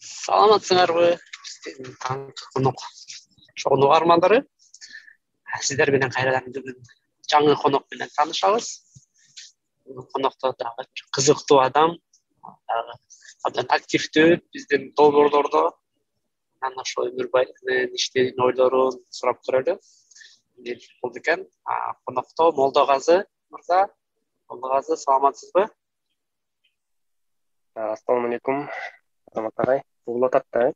Саламатсыңарбы? Биздин таңкы конок шоунун угармандары. Сиздер менен кайрадан бүгүн жаңы конок менен таанышабыз. Конокто дагы кызыктуу адам, дагы абдан активдүү биздин долбоорлордо. Анан ошо Өмүрбаевдин иштеген ойлорун сурап көрөлү. Эмне болду экен? Конокто Молдогазы мырза. Молдогазы, саламатсызбы? Assalomu alaykum. Rahmat agay. Uğurlat attı.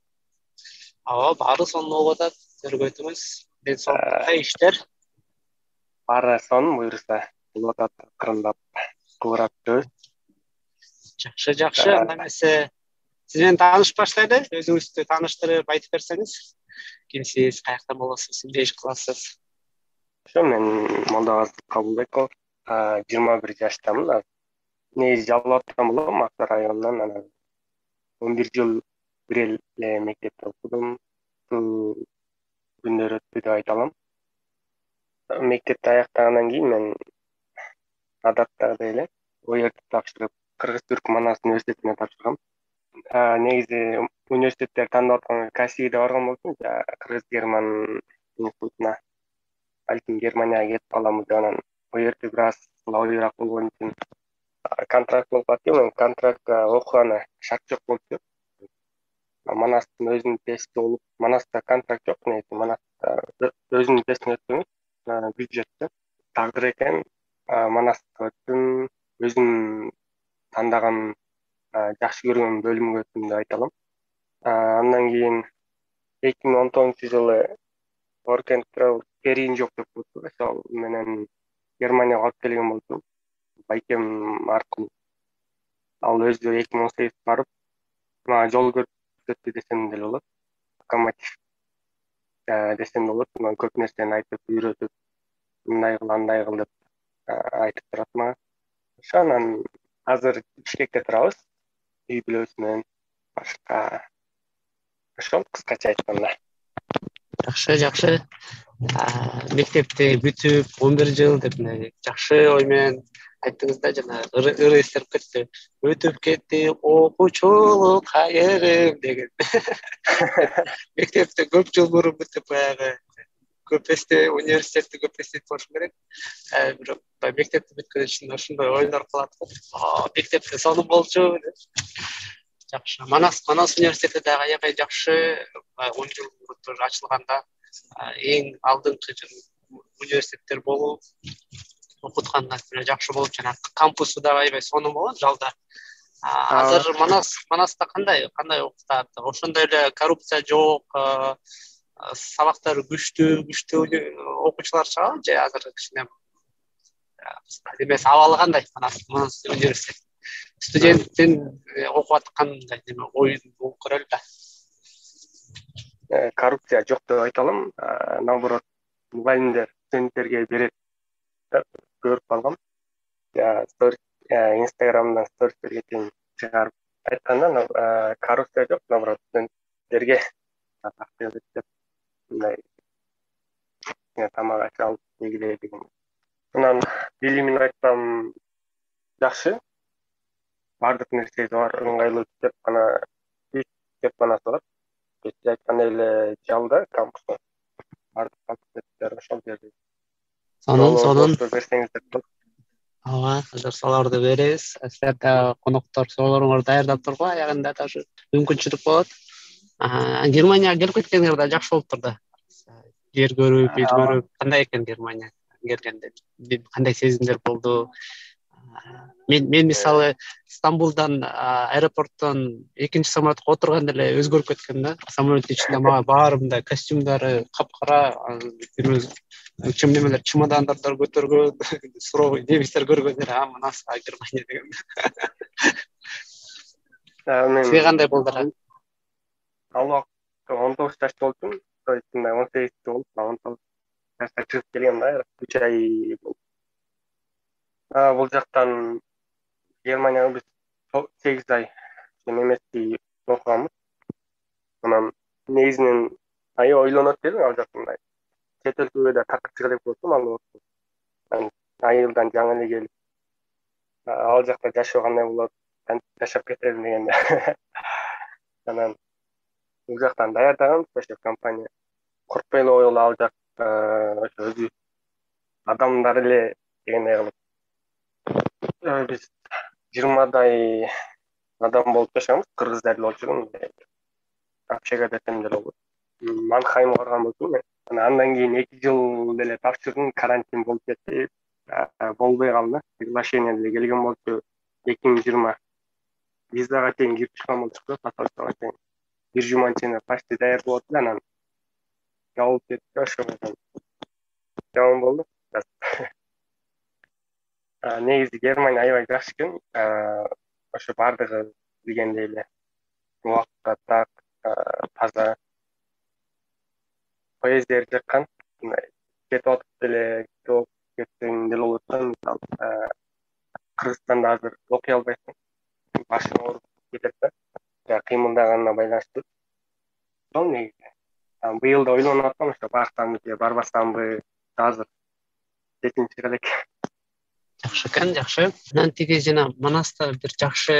Ооба, баары сонун болуп атат. Көргөтүңүз, ден соолук кандай иштер? Bari son buyursa. Uğurlat attı. Kırındap. Kıvırap döz. Жакшы. Анда эмесе сиз менен таанышып баштайлы. Өзүңүздү тааныштырып айтып берсеңиз. Кимсиз, каяктан болосуз, эмне иш кыласыз? Şu men Moldavaz Kabulbekov. 21 yaştamın. Neyiz Жаллаттан болом, Аксай районунан. 11 жыл бир эле мектепте окудум. Күндөр өттү деп айта алам. Мектепти аяктагандан кийин мен адаттагыдай эле ОЕРди тапшырып, Кыргыз Түрк Манас университетине тапшыргам. Негизи университеттер тандап аткан Кассиге барган болчумун, Кыргыз Герман институтуна. Балким Германияга кетип каламбы деп анан ОЕРди бир аз ылайыраак болгон үчүн контракт болуп калды. Мен контрактка окугана шарт жок болчу. Манастын өзүнүн тести болуп, Манаста контракт жок, негизи Манаста өзүнүн тестин өттүм, бюджетте. Тагдыр экен, Манаска өттүм, өзүм тандаган жакшы көргөн бөлүмгө өттүм деп айта алам. Андан кийин 2019-жылы Work and Travel керийин жок деп коюптур. Ошол менен Германияга алып келген болчумун. Байкем аркылуу. Ал өзү 2018 барып, мага жол көрсөттү десем деле болот. Локомотив десем болот. Көп нерсени айтып, үйрөтүп, мындай кыл, андай кыл деп айтып турат мага. Ошонан азыр Бишкекте турабыз. Үй бүлөбүз менен башка. Ошол кыскача айтканда. Жакшы. Мектепти бүтүп 11 жыл деп жакшы ой менен айттыңыз да, жана ыры эстелип кетти. Өтүп кетти окуучулук кайрым деген. Мектепти көп жыл мурун бүтүп баягы көп эсте университетти көп эстеп болушум керек. Бирок мектепти бүткөн үчүн ошондой ойлор кылат го. Мектепте сонун болчу деп. Жакшы. Манас университети дагы аябай жакшы. 10 жыл мурун ачылганда эң алдыңкы университеттер болуп окуткандан жакшы болуп, жана кампусу дагы аябай сонун болот жалда. Азыр Манаста кандай окутат? Ошондой эле коррупция жок, сабактары күчтүү окуучулар чыгабы же азыр кичине эмес абалы кандай? Манас университет студенттин окуп аткандай ой болуп көрөлү да. Коррупция жок деп айта алам. Наоборот, мугалимдер студенттерге берет деп көрүп калгам. Инстаграмдан стористерге чейин чыгарып айтканда, коррупция жок, наоборот, студенттерге акча берет деп мындай тамак ачып алып келгиле деген. Анан билимин айтсам жакшы. Бардык нерсеси бар, ыңгайлуу китепканасы бар. Сиз айткандай эле жалда кампуста бардык факультеттер ошол жерде. Сонун. Берсеңиздер болот. Ооба, азыр солорду беребиз. Силер да коноктор соолоруңарды даярдап тургу, аягында даже мүмкүнчүлүк болот. Германияга келип кеткениңер жакшы болуптур да. Жер көрүп, эл көрүп, кандай экен Германия келгенде? Кандай сезимдер болду? Мен мисалы Стамбулдан аэропорттон экинчи самолетке отурганда эле өзгөрүп кеткем да. Самолеттин ичинде мага баарында костюмдары капкара, чым немелер, чемодандарды көтөргөн, суровый немистер көргөндөр, мына Германия деген. Сизге кандай болду? Ал убакта 19 жашта болчумун. То есть 18 болуп, 19 жашта чыгып келгем да, 3 ай болуп. Бул жактан Германияга биз 8 ай немецкий окуганбыз. Анан негизинен ойлонот элем ал жактан. Чет өлкөгө да такыр чыга деп коштум ал убакта. Айылдан жаңы эле келип, ал жакта жашоо кандай болот, жашап кетермин дегенде. Анан бул жактан даярдаган ошо компания коркпой эле ойло ал жак ошо өзү адамдар эле дегендей кылып биз 20 адам болуп жашаганбыз, кыргыздар эле болчу экен. Общага десем деле болот. Манхайм барган болчумун мен. Андан кийин 2 жыл деле тапшырдым, карантин болуп кетти. Болбой калды. Приглашение деле келген болчу 2020. Визага чейин кирип чыккан болчу, посольствого чейин. Бир жуманын ичинде почти даяр болот эле, анан жабылып кетти, ошондон жаман болду. Негизи Германия аябай жакшы экен. Ошо бардыгы билгендей эле убакытка так, таза. Поезддер жаккан. Кетип атып деле жооп кетсең деле болот да, мисалы. Кыргызстанда азыр окуй албайсың. Башың ооруп кетет да. Кыймылдаганына байланыштуу. Сол негизи. Быйыл да ойлонуп аткам, ошо барсамбы же барбасамбы, азыр чечим чыга элек. Жакшы экен, жакшы. Анан тиги жана Манаста бир жакшы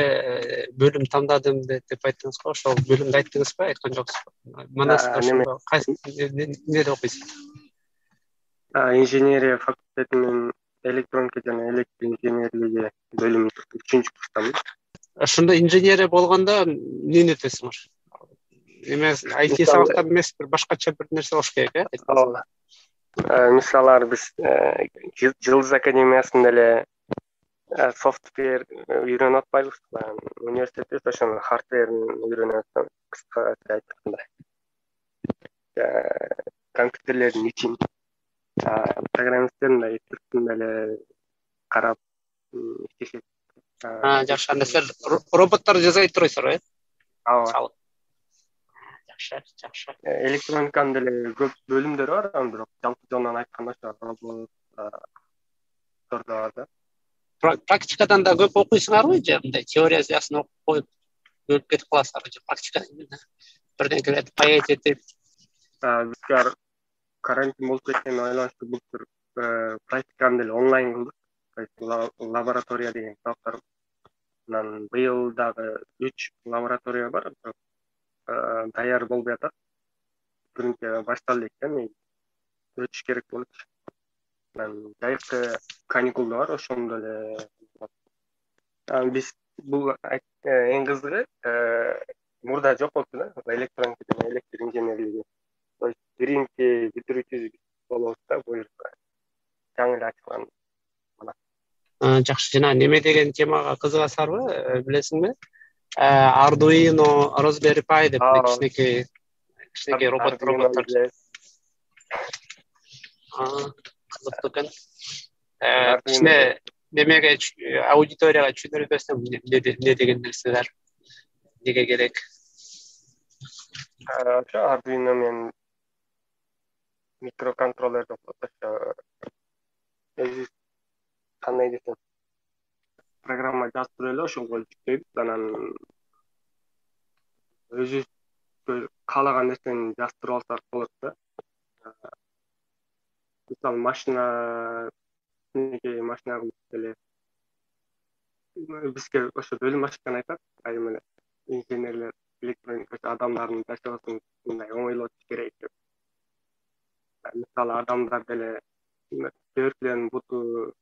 бөлүм тандадым деп айттыңыз го, ошол бөлүмдү айттыңызбы, айткан жоксузбу? Манаста ошондо кайсы эмнеде окуйсуз? Инженерия факультети менен электроника жана электр инженерлиги бөлүмү 3-курстамын. Ошондо инженерия болгондо эмнени өтөсүңөр? Эмес, IT сабактар эмес, бир башкача бир нерсе болуш керек, Ооба. Мисалы биз Жылдыз академиясында эле софтвер үйрөнүп атпайбызбы? Университетте ошону хардверин үйрөнөт, кыскача айтканда. Компьютерлердин ичин программисттердин да эсептин эле карап иштешет. Жакшы. Анда силер роботтор жасай турасыздар, Ооба. Жакшы. Электрониканын деле көп бөлүмдөрү бар, бирок жалпы жолдон айтканда ошо робот бар да. Практикадан да көп окуйсуңарбы же мындай теориясын окуп коюп өлүп кетип каласыздарбы же практикадан бирдеңкелерди паять этип? Бизге карантин болуп кеткенине байланыштуу бул практиканы деле онлайн кылдык. То есть лаборатория деген сабактар. Анан быйыл дагы 3 лаборатория бар. Даяр болбой атат. Биринчи башталды экен, өтүш керек болот. Анан жайкы каникулда бар, ошондо эле. Биз бул эң кызыгы мурда жок болчу да, электроника жана электр инженерлиги. То есть биринчи бүтүрүүчүбүз болобуз да, бул жерде. Жаңы эле ачылган. Жакшы. Жана неме деген темага кызыгасыздарбы, билесиңби? Arduino, Raspberry Pi деп кичинекей роботтор. Кызыктуу экен. Кичине немеге аудиторияга түшүндүрүп берсең, эмне деген нерселер, эмнеге керек? Ошо Arduino менен микроконтроллер деп коет. Өзү кандай десем, программа жазып эле ошого жүктөйбүз, анан өзү каалаган нерсени жаздырып алсак болот да. Мисалы машина кылып эле бизге ошо бөлүм ачкан айтат, айым эле инженерлер, электроника адамдардын жашоосун мындай оңойлотуш керек деп. Мисалы адамдар деле бөөркүлөрүнүн буту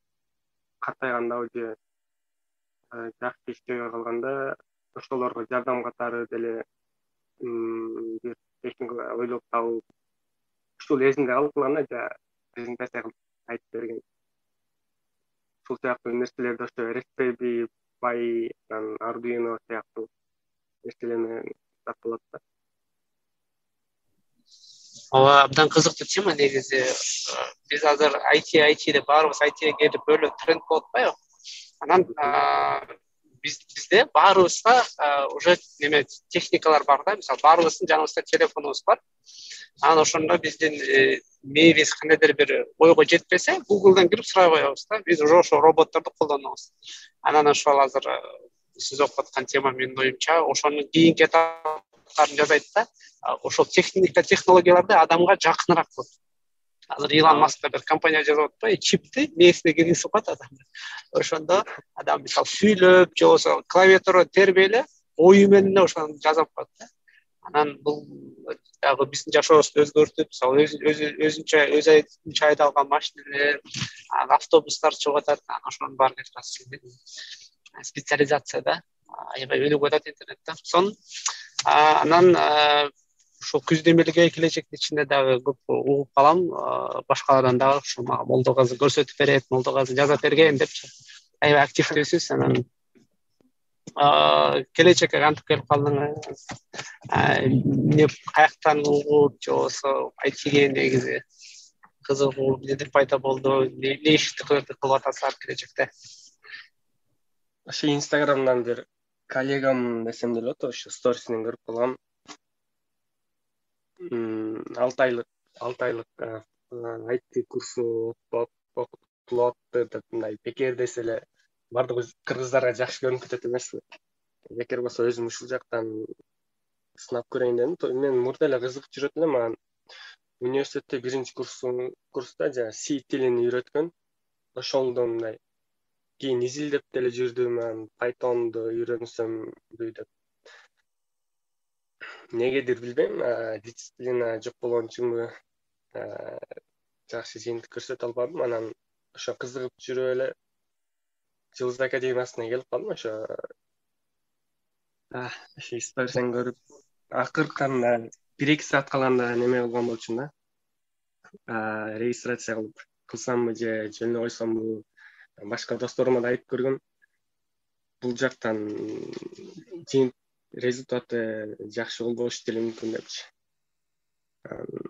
картайганда же жакшы иштебей калганда ошолорго жардам катары деле бир техника ойлоп табып, ушул эсимде калган да, презентация кылып айтып берген. Ушул сыяктуу нерселерди ошо Raspberry Pi, Arduino сыяктуу нерселер менен жасалат да. Ооба, абдан кызыктуу тема негизи. Биз азыр IT деп баарыбыз ITге келип бөлө тренд болуп атпайбы? Анан бизде баарыбызда уже неме техникалар бар да, мисалы баарыбыздын жаныбызда телефонубуз бар. Анан ошондо биздин мээбиз кандайдыр бир ойго жетпесе, Google'дан кирип сурай коебуз да. Биз уже ошо роботторду колдонобуз. Анан ошол азыр сиз окуп аткан тема менин оюмча, ошонун кийинки этаптарын жасайт да. Ошол технологияларды адамга жакыныраак кылат. Азыр Илон Маск бир компания жасап атпайбы, чипти мээсине киргизип коет адам. Ошондо адам мисалы сүйлөп же болбосо клавиатура тербей эле ою менен ошону жасап коет да. Анан бул дагы биздин жашообузду өзгөртүп, мисалы өзүнчө айдалган машиналер, автобустар чыгып атат, анан ошонун баарын специализацияда аябай өнүгүп атат интернетте. Сонун анан ушул күздү эмелге келечектин ичинде дагы көп угуп калам, башкалардан дагы ушул мага Молдоказы көрсөтүп берет, Молдоказы жазап берген депчи аябай активдүүсүз. Анан келечекке кантип келип калдыңыз, эмне каяктан угуп же болбосо айтиге негизи кызыгуу эмнеден пайда болду, эмне ишти кылып атасыздар келечекте? Ошо Инстаграмдан бир коллегам десем деле болот, ошо сторисинен көрүп калгам. 6 айлык IT курсу окутулуп атты деп мындай бекер десе эле бардык кыргыздарга жакшы көрүнүп кетет эмеспи? Бекер болсо өзүм ушул жактан сынап көрөйүн дедим. Мен мурда эле кызыгып жүрөт элем, анан университетте биринчи курста жана C тилин үйрөткөн. Ошолдо мындай кийин изилдеп деле жүрдүм, анан Python'ду үйрөнсөм деп. Негедир билбейм, дисциплина жок болгон үчүнбү жакшы жыйынтык көрсөтө албадым. Анан ошо кызыгып жүрүп эле Жылдыз академиясына келип калдым. Ошо сторисин көрүп, акырканда 1-2 саат калганда неме болгон болчумун да. Регистрация кылсамбы же жөн эле койсомбу? Башка досторума да айтып көргөм. Бул жактан результаты жакшы болбош деле мүмкүн депчи.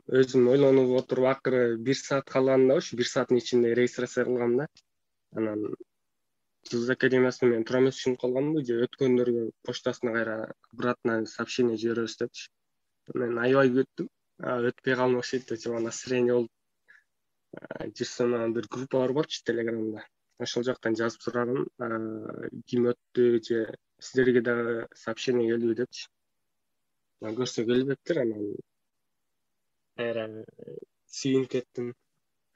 Өзүм ойлонуп отуруп акыры 1 саат калганда ошо 1 сааттын ичинде регистрация кылгам да. Анан Жылдыз академиясында мен тура эмес түшүнүп калганмын, же өткөндөргө почтасына кайра обратно сообщение жиберебиз депчи. Мен аябай күттүм. Өтпөй калмак окшойт деп жаман настроение болуп жүрсөм, анан бир группа бар болчу Телеграмда. Ошол жактан жазып сурадым, ким өттү же сиздерге дагы сообщение келдиби депчи. Көрсө келбептир, анан кайра сүйүнүп кеттим.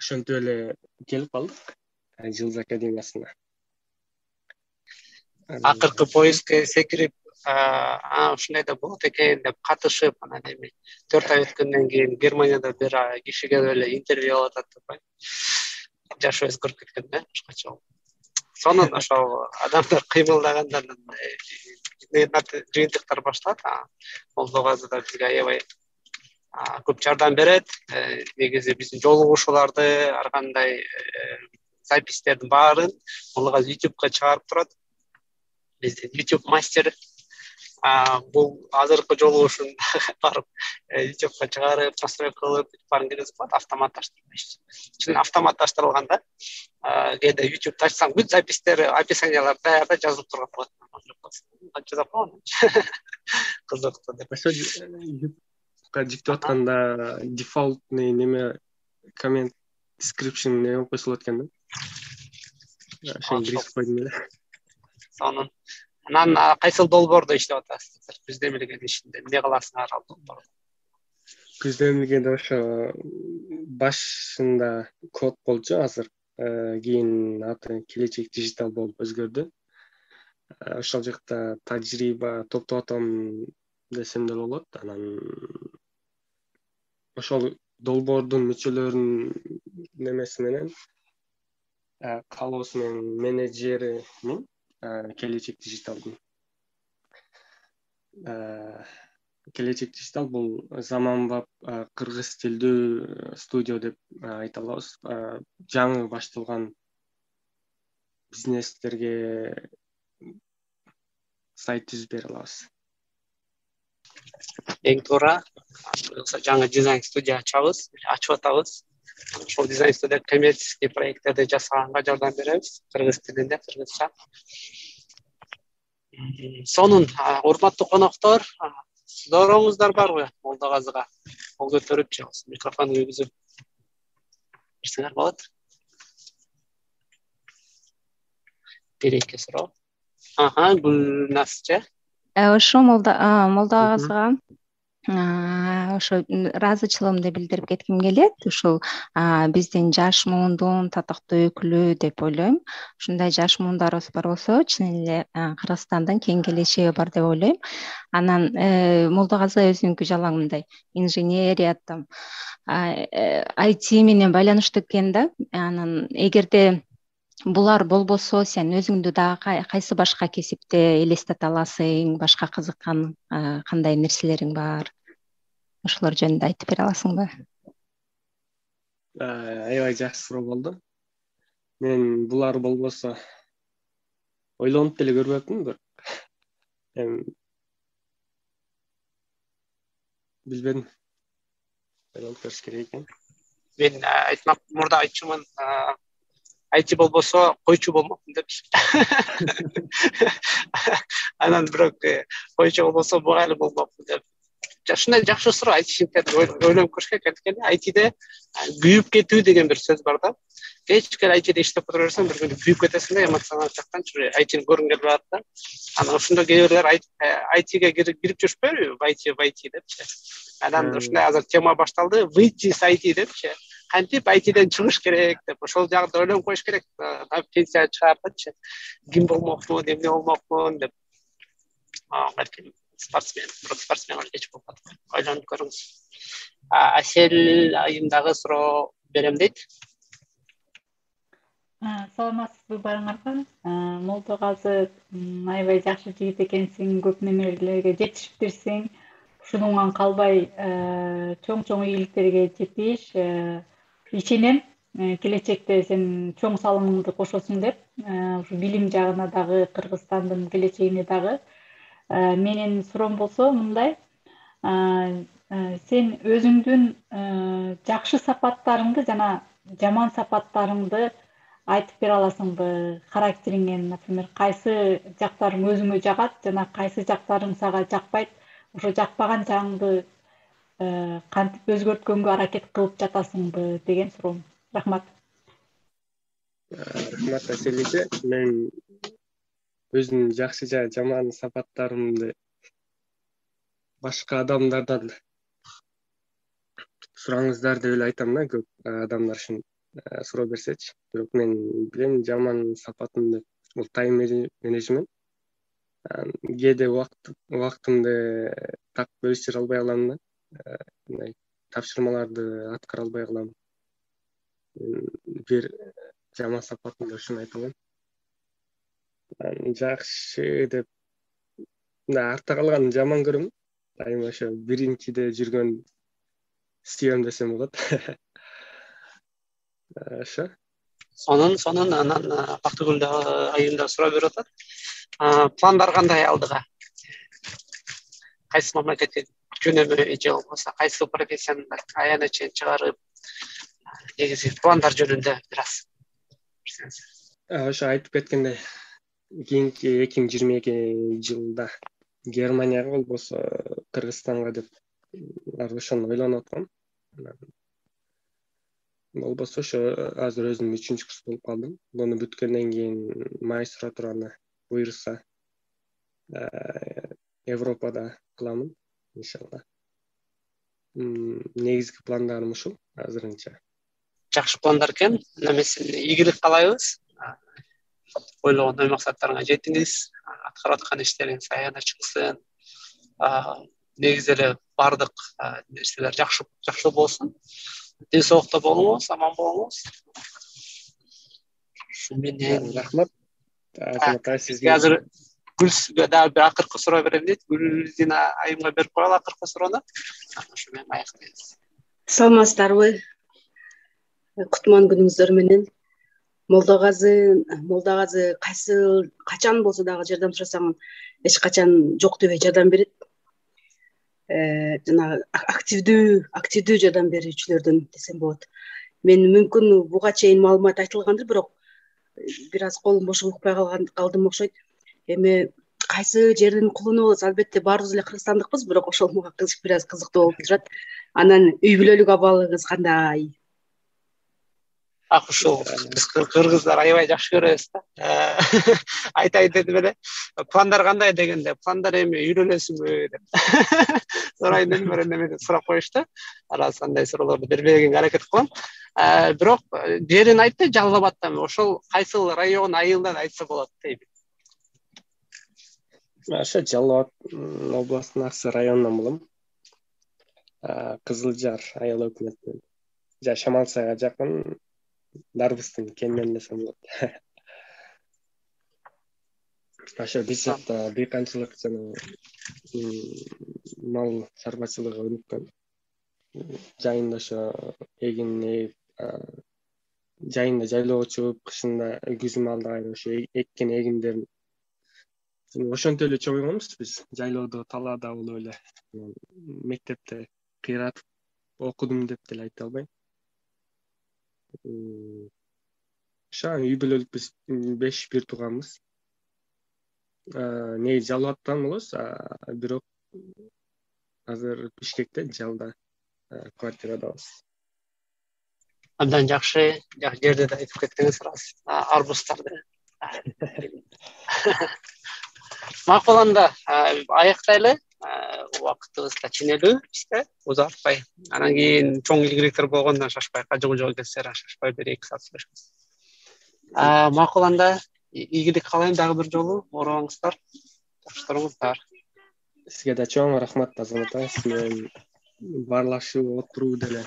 Ошентип эле келип калдык Жылдыз академиясына. Акыркы поездге секирип, ушундай да болот экен деп катышып, анан эми 4 ай өткөндөн кийин Германияда бир кишиге эле интервью алып атат деп жашы өзгөрүп кеткен да, башкача. Сонун ошол адамдар кыймылдагандан жыйынтыктар башталат. Молдоказыда бизге аябай көп жардам берет. Негизи биздин жолугушууларды, ар кандай запистердин баарын Молдогазы YouTube'га чыгарып турат. Биздин YouTube мастер бул азыркы жолугушун барып YouTube'га чыгарып, настрой кылып, баарын киргизип коет, автоматташтырып. Автоматташтырылган да. Кээде YouTube'ду ачсаң бүт запистер, описаниялар даярда жазылып турган болот. Канча запал? Кызыктуу деп. Ошо YouTube'га жүктөп атканда дефолтный неме comment description неме болуп койсо болот экен да. Ошону киргизип койдум эле. Сонун. Анан кайсыл долбоордо иштеп атасыздар? Күздө эмелген ишинде эмне кыласыңар ал долбоордо? Күздө эмелгенде ошо башында код болчу, азыр кийин аты келечек дижитал болуп өзгөрдү. Ошол жакта тажрыйба топтоп атам десем деле болот. Анан ошол долбоордун мүчөлөрүнүн немеси менен калоосу менен менеджеримин келечек дижиталдын. Келечек дижитал бул заманбап кыргыз тилдүү студия деп айта алабыз. Жаңы башталган бизнестерге сайт түзүп бере алабыз. Эң туура, жаңы дизайн студия ачып атабыз. Ошол дизайн студия коммерческий проекттерди жасаганга жардам беребиз, кыргыз тилинде, кыргызча. Сонун, урматтуу коноктор, сурооңуздар барбы Молдогазыга? Кол көтөрүп же микрофон үйгүзүп берсеңер болот. Бир-эки суроо. Гүлназчы. Ошо Молдогазыга ошо ыраазычылыгымды билдирип кетким келет. Ушул биздин жаш муундун татыктуу өкүлү деп ойлойм. Ушундай жаш муундарыбыз бар болсо, чын эле Кыргызстандын кең келечеги бар деп ойлойм. Анан Молдогазы өзүнүnkү жалаңындай инженерияттан IT менен байланыштуу экен да. Анан эгерде булар болбосо, сен өзүңдү дагы кайсы башка кесипте элестете аласың, башка кызыккан кандай нерселериң бар? Ошолор жөнүндө айтып бере аласыңбы? Аябай жакшы суроо болду. Мен булар болбосо ойлонуп деле көрбөпмүн, бирок билбедим. Ойлонуп көрүш керек экен. Мен айтмак мурда айтчумун, IT болбосо койчу болмокмун депчи. Анан бирок койчу болбосо буга эле болмокмун деп. Ушундай жакшы суроо айтышып ойлонуп көрүш керек. Анткени айтиде күйүп кетүү деген бир сөз бар да. Кечке айтиде иштеп отура берсең, бир күнү күйүп кетесиң да, эмоционалдуу жактан айтини көргүң келип атат да. Анан ошондо кээ бирлер айтиге кирип жүрүшпөйбү? IT депчи. Анан ушундай азыр тема башталды, выйти с IT депчи. Кантип айтиден чыгыш керек деп, ошол жагында ойлонуп коюш керек. Пенсия чыгардычы, ким болмокмун, эмне болмокмун деп. Балким спортсмен кеч болуп калат. Ойлонуп көрүңүз. Асел айымдагы суроо берем дейт. Саламатсызбы барыңарга? Молдогазы аябай жакшы жигит экенсиң, көп немелерге жетишиптирсиң. Ушунуңан калбай чоң ийгиликтерге жетиш, ишенем. Келечекте сен чоң салымыңды кошосуң деп, ушу билим жагына дагы, Кыргызстандын келечегине дагы. Менин суроом болсо мындай, сен өзүңдүн жакшы сапаттарыңды жана жаман сапаттарыңды айтып бере аласыңбы? Характериңен, например, кайсы жактарың өзүңө жагат жана кайсы жактарың сага жакпайт? Ошо жакпаган жагыңды кантип өзгөрткөнгө аракет кылып жатасыңбы деген суроом. Рахмат. Рахмат Асел эже. Мен өзүмдүн жакшы жана жаман сапаттарымды башка адамдардан сураңыздар деп эле айтам да. Көп адамдар ушин суроо берсечи. Бирок мен билем жаман сапатым деп, бул тайм менеджмент. Кээде убактымды так бөлүштүрө албай калам да. Мындай тапшырмаларды аткара албай калам. Бир жаман сапатым деп ушуну айта алам. Жакшы деп артта калганын жаман көрөм. Дайыма ошо биринчиде жүргөн сүйөм десем болот. Ошо. Сонун анан Бактыгүл айымда суроо берип атат. Пландар кандай алдыга? Кайсы мамлекетке жөнөмү же болбосо кайсы профессияны аянтча чейин чыгарып, негизи пландар жөнүндө бир аз. Ошо айтып кеткендей, кийинки 2022 жылда Германияга болбосо Кыргызстанга деп ошону ойлонуп аткам. Болбосо ошо азыр өзүм 3-курс болуп калдым. Буну бүткөндөн кийин магистратураны буюрса Европада кыламын, иншалла. Негизги пландарым ушул азырынча. Жакшы пландар экен. Мен сизге ийгилик каалайбыз. Ойлогон ой максаттарыңа жетиңиз, аткарып аткан иштериңиз аянтча чыксын. Негизи эле бардык нерселер жакшы болсун. Ден соолукта болуңуз, аман болуңуз. Ушу менен рахмат. Сизге азыр Гүлсүгө дагы бир акыркы суроо берем дейт. Гүлзина айымга берип коелу акыркы суроону. Ошо менен аяктайбыз. Саламатсыздарбы? Кутман күнүңүздөр менен. Молдогазы качан болсо дагы жардам сурасаң эч качан жок дебей жардам берет. Жана активдүү жардам берүүчүлөрдөн десем болот. Мен мүмкүн буга чейин маалымат айтылгандыр, бирок бир аз колум бош укпай калдым окшойт. Эми кайсы жердин кулуну болобуз? Албетте баарыбыз эле кыргызстандыкпыз, бирок ошол мага бир аз кызыктуу болуп турат. Анан үй бүлөлүк абалыңыз кандай? ушул биз кыргыздар аябай жакшы көрөбүз да. Айтайын дедим эле. Пландар кандай дегенде, пландар эми үйлөнөсүңбү деп. Сурайын дедим, эмне сурап коюшту. Арасы андай суроолорду бербегенге аракет кылам. Бирок жерин айтты, Жалал Абадтан. Ошол кайсыл район айылынан айтса болот дейм. Ошо Жалал Абад областынын Аксы районунан болом. Кызылжар айыл өкмөтүнөн. Шамалсайга жакын Дарбыздын кенинен десем болот. Ошо биз жакта дыйканчылык жана мал чарбачылыгы өнүккөн. Жайында ошо эгин жайында жайлоого чыгып, кышында күз маалда ошо эккен эгиндерин ошентип эле чогойгонбуз биз. Жайлоодо, талаада болуп эле. Мектепте кыйратып окудум деп деле айта албайм. Ошо үй бүлөлүкбүз, 5 бир тууганбыз. Негизи Жалал Абадтан болобуз, бирок азыр Бишкекте, Жалда квартирадабыз. Абдан жакшы жерде да айтып кеттиңиз, рас. Арбуздарды. Макул анда аяктайлы. Убактыбыз да ченелүү бизде, узатпай. Анан кийин чоң ийгиликтер болгондон шашпай, кажы-кужо келсер шашпай бир 2 саат сүйлөшөбүз. Макул анда ийгилик каалайм дагы бир жолу, оорубаңыздар. Жакшылыгыңыздар. Сизге да чоң рахмат, Азамат ага. Сиз менен баарлашуу, отуруу деле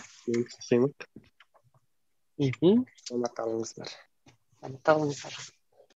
кыймык. Саламат болуңуздар. Саламат болуңуздар.